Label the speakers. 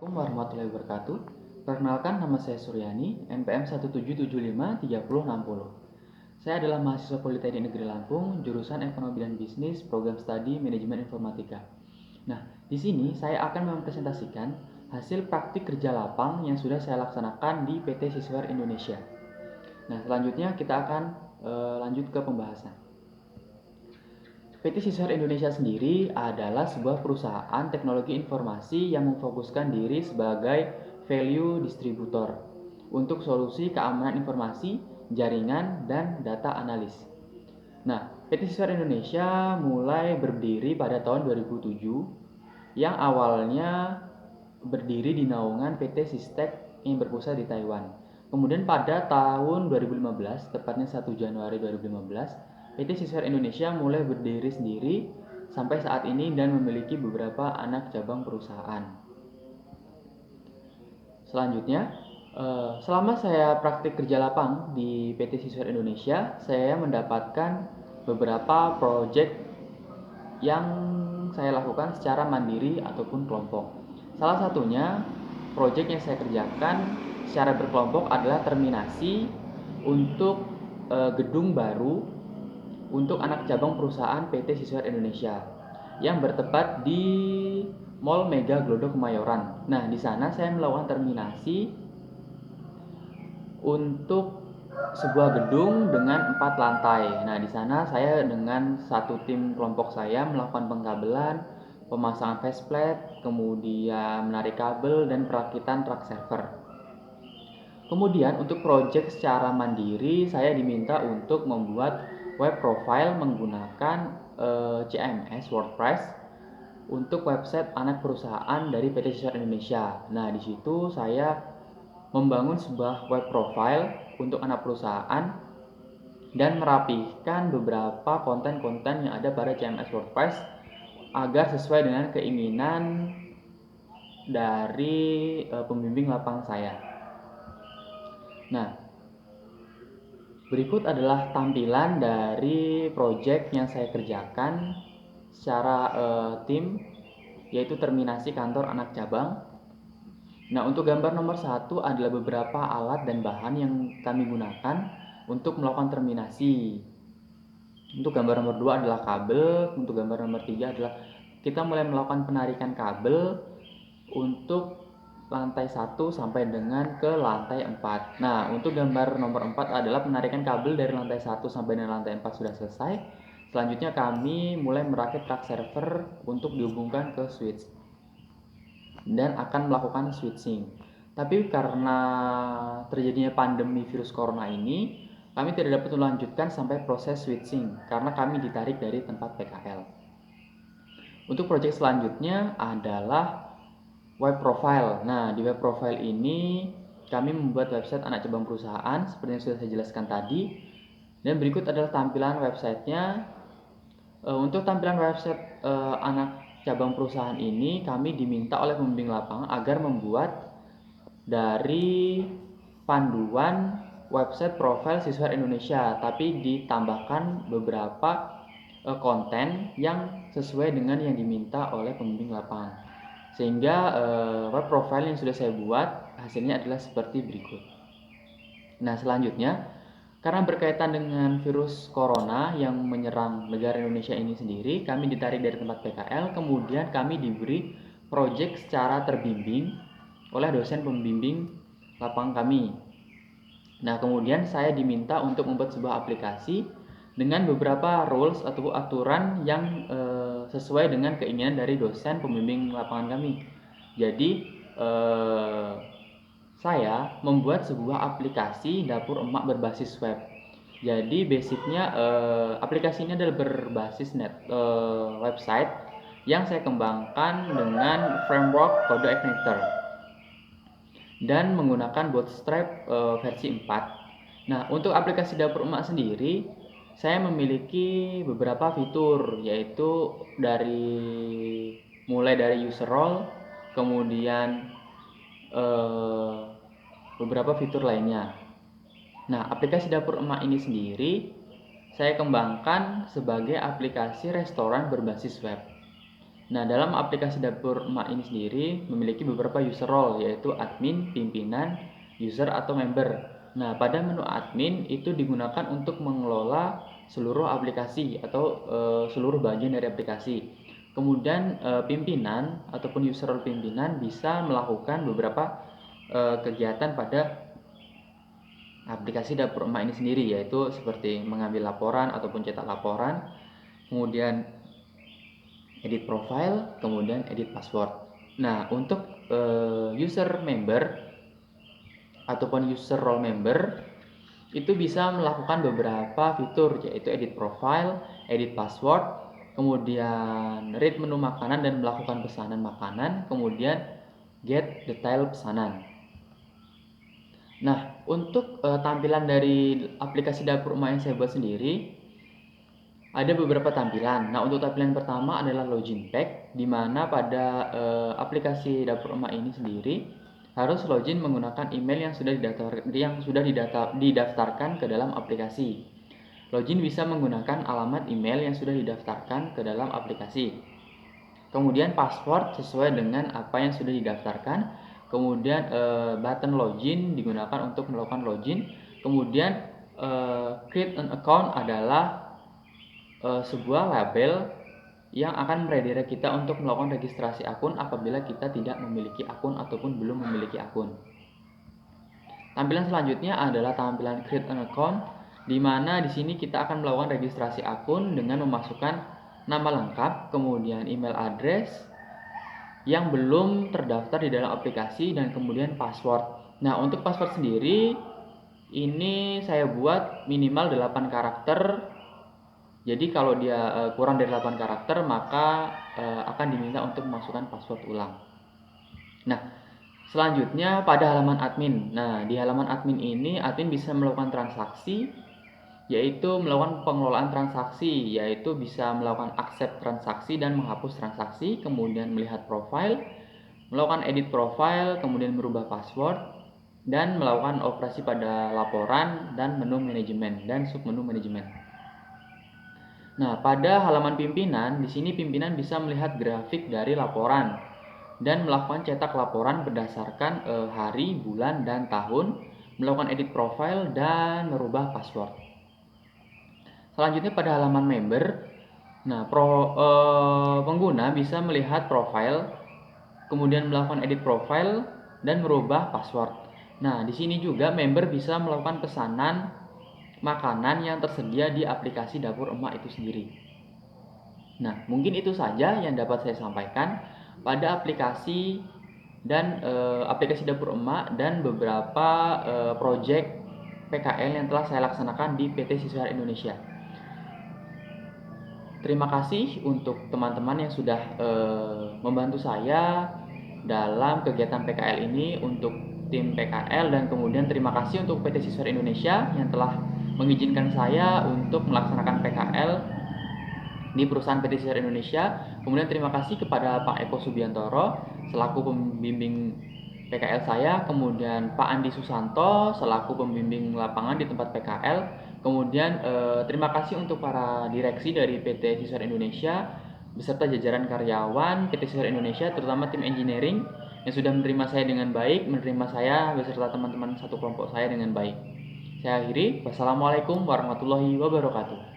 Speaker 1: Assalamualaikum warahmatullahi wabarakatuh. Perkenalkan, nama saya Suryani, NPM 17753060. Saya adalah mahasiswa Politeknik Negeri Lampung, jurusan Ekonomi dan Bisnis, program studi Manajemen Informatika. Nah, di sini saya akan mempresentasikan hasil praktik kerja lapang yang sudah saya laksanakan di PT Sisware Indonesia. Nah, selanjutnya kita akan lanjut ke pembahasan. PT Sisware Indonesia sendiri adalah sebuah perusahaan teknologi informasi yang memfokuskan diri sebagai value distributor untuk solusi keamanan informasi, jaringan, dan data analis. Nah, PT Sisware Indonesia mulai berdiri pada tahun 2007 yang awalnya berdiri di naungan PT Sistek yang berpusat di Taiwan. Kemudian pada tahun 2015, tepatnya 1 Januari 2015, PT Sisware Indonesia mulai berdiri sendiri sampai saat ini dan memiliki beberapa anak cabang perusahaan. Selanjutnya, selama saya praktik kerja lapang di PT Sisware Indonesia, saya mendapatkan beberapa proyek yang saya lakukan secara mandiri ataupun kelompok. Salah satunya, proyek yang saya kerjakan secara berkelompok adalah terminasi untuk gedung baru untuk anak cabang perusahaan PT Sisware Indonesia yang bertempat di Mall Mega Glodok Kemayoran. Nah, di sana saya melakukan terminasi untuk sebuah gedung dengan 4 lantai. Nah, di sana saya dengan satu tim kelompok saya melakukan pengkabelan, pemasangan faceplate, kemudian menarik kabel dan perakitan truck server. Kemudian untuk project secara mandiri saya diminta untuk membuat web profile menggunakan CMS WordPress untuk website anak perusahaan dari PT Sisware Indonesia. Nah, di situ saya membangun sebuah web profile untuk anak perusahaan dan merapikan beberapa konten-konten yang ada pada CMS WordPress agar sesuai dengan keinginan dari pembimbing lapang saya. Nah, berikut adalah tampilan dari project yang saya kerjakan secara tim, yaitu terminasi kantor anak cabang. Nah, untuk gambar nomor 1 adalah beberapa alat dan bahan yang kami gunakan untuk melakukan terminasi. Untuk gambar nomor 2 adalah kabel, untuk gambar nomor 3 adalah kita mulai melakukan penarikan kabel untuk lantai 1 sampai dengan ke lantai 4. Nah, untuk gambar nomor 4 adalah penarikan kabel dari lantai 1 sampai dengan lantai 4 sudah selesai. Selanjutnya kami mulai merakit truck server untuk dihubungkan ke switch dan akan melakukan switching. Tapi karena terjadinya pandemi virus corona ini, kami tidak dapat melanjutkan sampai proses switching karena kami ditarik dari tempat PKL. Untuk proyek selanjutnya adalah web profile. Nah, di web profile ini kami membuat website anak cabang perusahaan seperti yang sudah saya jelaskan tadi. Dan berikut adalah tampilan websitenya. Untuk tampilan website anak cabang perusahaan ini kami diminta oleh pembimbing lapangan agar membuat dari panduan website profil Sisware Indonesia, tapi ditambahkan beberapa konten yang sesuai dengan yang diminta oleh pembimbing lapangan. Sehingga web profile yang sudah saya buat hasilnya adalah seperti berikut. Nah, selanjutnya, karena berkaitan dengan virus corona yang menyerang negara Indonesia ini sendiri, kami ditarik dari tempat PKL, kemudian kami diberi proyek secara terbimbing oleh dosen pembimbing lapangan kami. Nah, kemudian saya diminta untuk membuat sebuah aplikasi dengan beberapa rules atau aturan yang sesuai dengan keinginan dari dosen pembimbing lapangan kami. Jadi, saya membuat sebuah aplikasi dapur emak berbasis web. Jadi basicnya aplikasi ini adalah berbasis website yang saya kembangkan dengan framework Kode Igniter dan menggunakan Bootstrap versi 4. Nah, untuk aplikasi dapur emak sendiri, saya memiliki beberapa fitur, yaitu mulai dari user role, kemudian beberapa fitur lainnya. Nah, aplikasi dapur emak ini sendiri saya kembangkan sebagai aplikasi restoran berbasis web. Nah, dalam aplikasi dapur emak ini sendiri memiliki beberapa user role, yaitu admin, pimpinan, user atau member. Nah, pada menu admin itu digunakan untuk mengelola seluruh aplikasi atau seluruh bagian dari aplikasi. Kemudian pimpinan ataupun user role pimpinan bisa melakukan beberapa kegiatan pada aplikasi dapur emak ini sendiri, yaitu seperti mengambil laporan ataupun cetak laporan, kemudian edit profile, kemudian edit password. Nah, untuk user member ataupun user role member itu bisa melakukan beberapa fitur, yaitu edit profile, edit password, kemudian read menu makanan dan melakukan pesanan makanan, kemudian get detail pesanan. Nah, untuk tampilan dari aplikasi dapur emak yang saya buat sendiri, ada beberapa tampilan. Nah, untuk tampilan pertama adalah login pack, di mana pada aplikasi dapur emak ini sendiri harus login menggunakan email yang sudah didaftarkan ke dalam aplikasi. Login bisa menggunakan alamat email yang sudah didaftarkan ke dalam aplikasi. Kemudian password sesuai dengan apa yang sudah didaftarkan. Kemudian button login digunakan untuk melakukan login. Kemudian create an account adalah sebuah label yang akan meredirect kita untuk melakukan registrasi akun apabila kita tidak memiliki akun ataupun belum memiliki akun. Tampilan selanjutnya adalah tampilan create an account, di mana di sini kita akan melakukan registrasi akun dengan memasukkan nama lengkap, kemudian email address yang belum terdaftar di dalam aplikasi, dan kemudian password. Nah, untuk password sendiri ini saya buat minimal 8 karakter. Jadi kalau dia kurang dari 8 karakter, maka akan diminta untuk memasukkan password ulang. Nah, selanjutnya pada halaman admin. Nah, di halaman admin ini admin bisa melakukan transaksi, yaitu melakukan pengelolaan transaksi, yaitu bisa melakukan accept transaksi dan menghapus transaksi, kemudian melihat profile, melakukan edit profile, kemudian merubah password, dan melakukan operasi pada laporan dan menu manajemen dan submenu manajemen. Nah, pada halaman pimpinan, di sini pimpinan bisa melihat grafik dari laporan dan melakukan cetak laporan berdasarkan hari, bulan, dan tahun, melakukan edit profile, dan merubah password. Selanjutnya pada halaman member, nah pengguna bisa melihat profile, kemudian melakukan edit profile, dan merubah password. Nah, di sini juga member bisa melakukan pesanan makanan yang tersedia di aplikasi dapur emak itu sendiri. Nah, mungkin itu saja yang dapat saya sampaikan pada aplikasi dan aplikasi dapur emak dan beberapa proyek PKL yang telah saya laksanakan di PT Siswar Indonesia. Terima kasih untuk teman-teman yang sudah membantu saya dalam kegiatan PKL ini untuk tim PKL, dan kemudian terima kasih untuk PT Siswar Indonesia yang telah mengizinkan saya untuk melaksanakan PKL di perusahaan PT Siswar Indonesia. Kemudian terima kasih kepada Pak Eko Subiantoro selaku pembimbing PKL saya, kemudian Pak Andi Susanto selaku pembimbing lapangan di tempat PKL. Kemudian terima kasih untuk para direksi dari PT Siswar Indonesia beserta jajaran karyawan PT Siswar Indonesia, terutama tim engineering yang sudah menerima saya dengan baik, menerima saya beserta teman-teman satu kelompok saya dengan baik. Saya akhiri. Wassalamualaikum warahmatullahi wabarakatuh.